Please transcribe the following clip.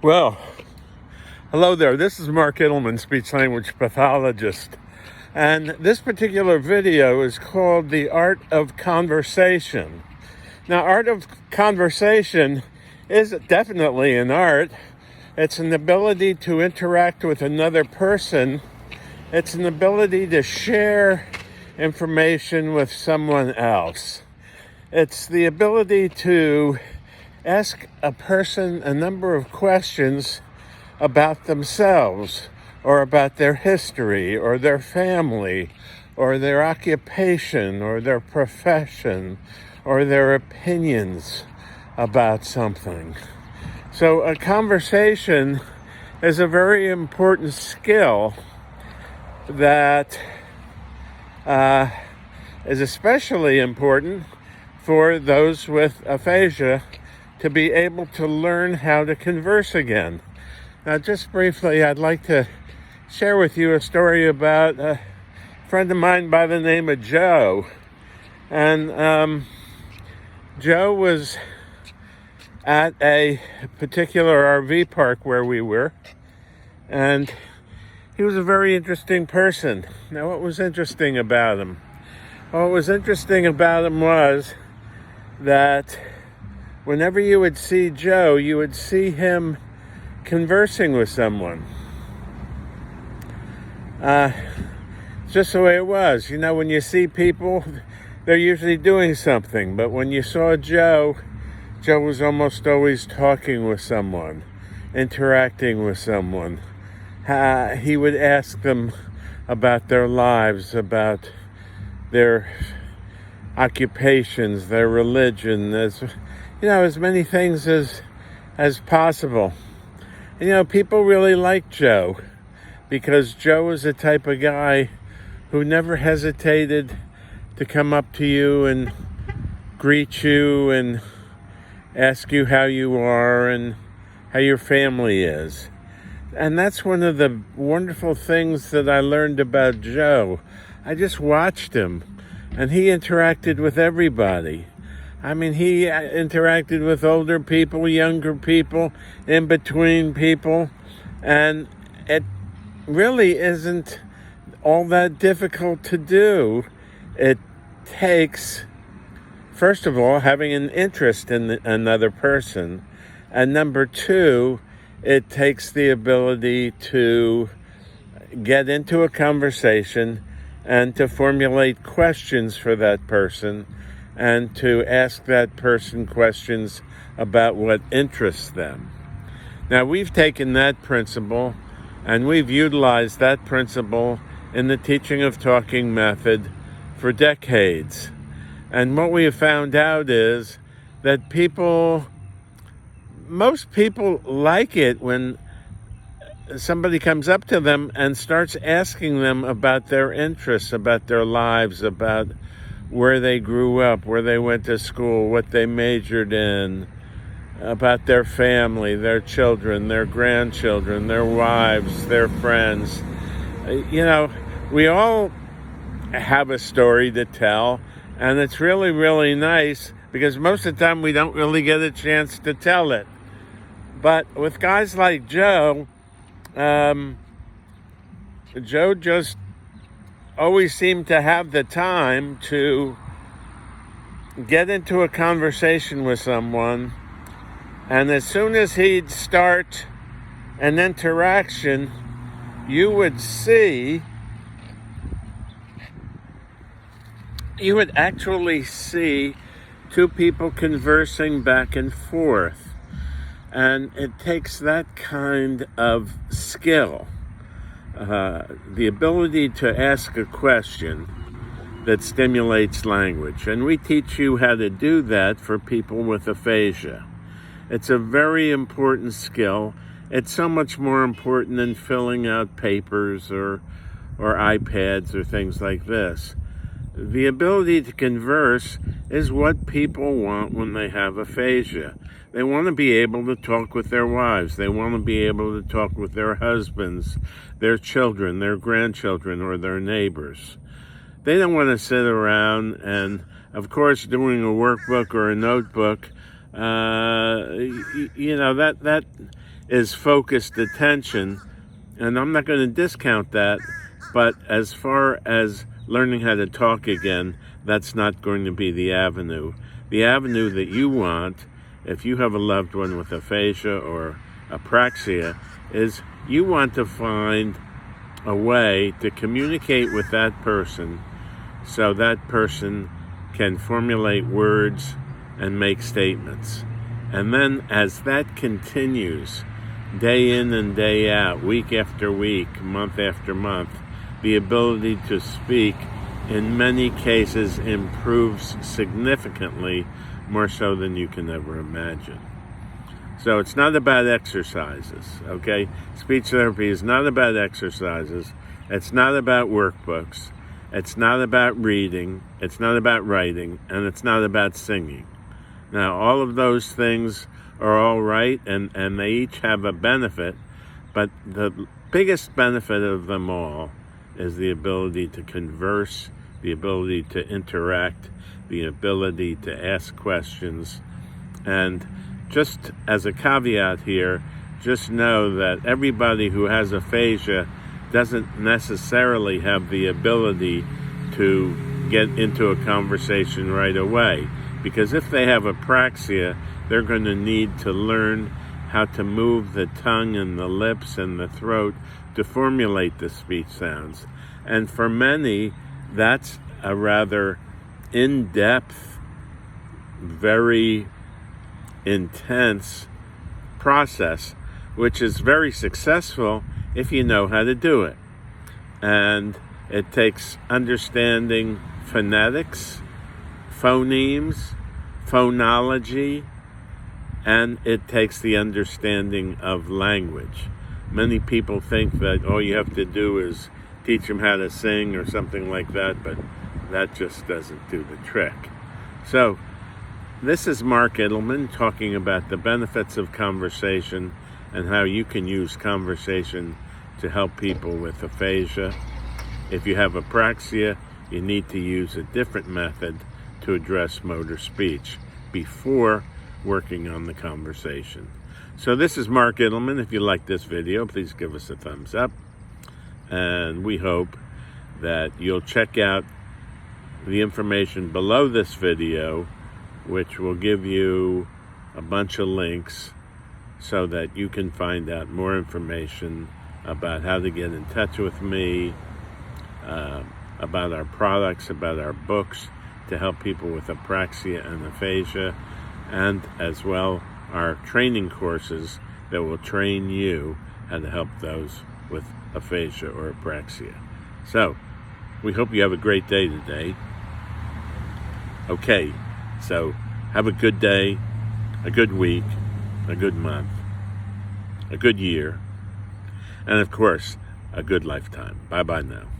Well, hello there. This is Mark Edelman, speech-language pathologist. And this particular video is called The Art of Conversation. Now, art of conversation is definitely an art. It's an ability to interact with another person. It's an ability to share information with someone else. It's the ability to ask a person a number of questions about themselves, or about their history, or their family, or their occupation, or their profession, or their opinions about something. So a conversation is a very important skill that is especially important for those with aphasia to be able to learn how to converse again. Now, just briefly, I'd like to share with you a story about a friend of mine by the name of Joe. And Joe was at a particular RV park where we were, and he was a very interesting person. Now, what was interesting about him? Well, what was interesting about him was that whenever you would see Joe, you would see him conversing with someone. It's just the way it was. You know, when you see people, they're usually doing something. But when you saw Joe, Joe was almost always talking with someone, interacting with someone. He would ask them about their lives, about their occupations, their religion, as many things as possible. And, people really liked Joe because Joe was the type of guy who never hesitated to come up to you and greet you and ask you how you are and how your family is. And that's one of the wonderful things that I learned about Joe. I just watched him, and he interacted with everybody. I mean, he interacted with older people, younger people, in between people, and it really isn't all that difficult to do. It takes, first of all, having an interest in another person, and number two, it takes the ability to get into a conversation and to formulate questions for that person, and to ask that person questions about what interests them. Now, we've taken that principle and we've utilized that principle in the teaching of talking method for decades. And what we have found out is that most people like it when somebody comes up to them and starts asking them about their interests, about their lives, about where they grew up, where they went to school, what they majored in, about their family, their children, their grandchildren, their wives, their friends. We all have a story to tell, and it's really, really nice because most of the time we don't really get a chance to tell it. But with guys like Joe, Joe just always seemed to have the time to get into a conversation with someone, and as soon as he'd start an interaction, you would actually see two people conversing back and forth. And it takes that kind of skill, the ability to ask a question that stimulates language. And we teach you how to do that for people with aphasia. It's a very important skill. It's so much more important than filling out papers or iPads or things like this. The ability to converse is what people want when they have aphasia. They want to be able to talk with their wives. They want to be able to talk with their husbands, their children, their grandchildren, or their neighbors. They don't want to sit around and, of course, doing a workbook or a notebook, that is focused attention. And I'm not going to discount that, but as far as learning how to talk again, that's not going to be the avenue. The avenue that you want, if you have a loved one with aphasia or apraxia, is you want to find a way to communicate with that person so that person can formulate words and make statements. And then as that continues, day in and day out, week after week, month after month, the ability to speak in many cases improves significantly, more so than you can ever imagine. So it's not about exercises, okay? Speech therapy is not about exercises. It's not about workbooks. It's not about reading. It's not about writing. And it's not about singing. Now, all of those things are all right, and they each have a benefit, but the biggest benefit of them all is the ability to converse, the ability to interact, the ability to ask questions. And just as a caveat here, just know that everybody who has aphasia doesn't necessarily have the ability to get into a conversation right away. Because if they have apraxia, they're going to need to learn how to move the tongue and the lips and the throat to formulate the speech sounds. And for many, that's a rather in-depth, very intense process, which is very successful if you know how to do it. And it takes understanding phonetics, phonemes, phonology, and it takes the understanding of language. Many people think that all you have to do is teach them how to sing or something like that, but that just doesn't do the trick. So, this is Mark Edelman talking about the benefits of conversation and how you can use conversation to help people with aphasia. If you have apraxia, you need to use a different method to address motor speech before working on the conversation. So this is Mark Edelman. If you like this video, please give us a thumbs up. And we hope that you'll check out the information below this video, which will give you a bunch of links so that you can find out more information about how to get in touch with me, about our products, about our books to help people with apraxia and aphasia, and as well our training courses that will train you how to help those with aphasia or apraxia. So, we hope you have a great day today. Okay, so have a good day, a good week, a good month, a good year, and of course, a good lifetime. Bye-bye now.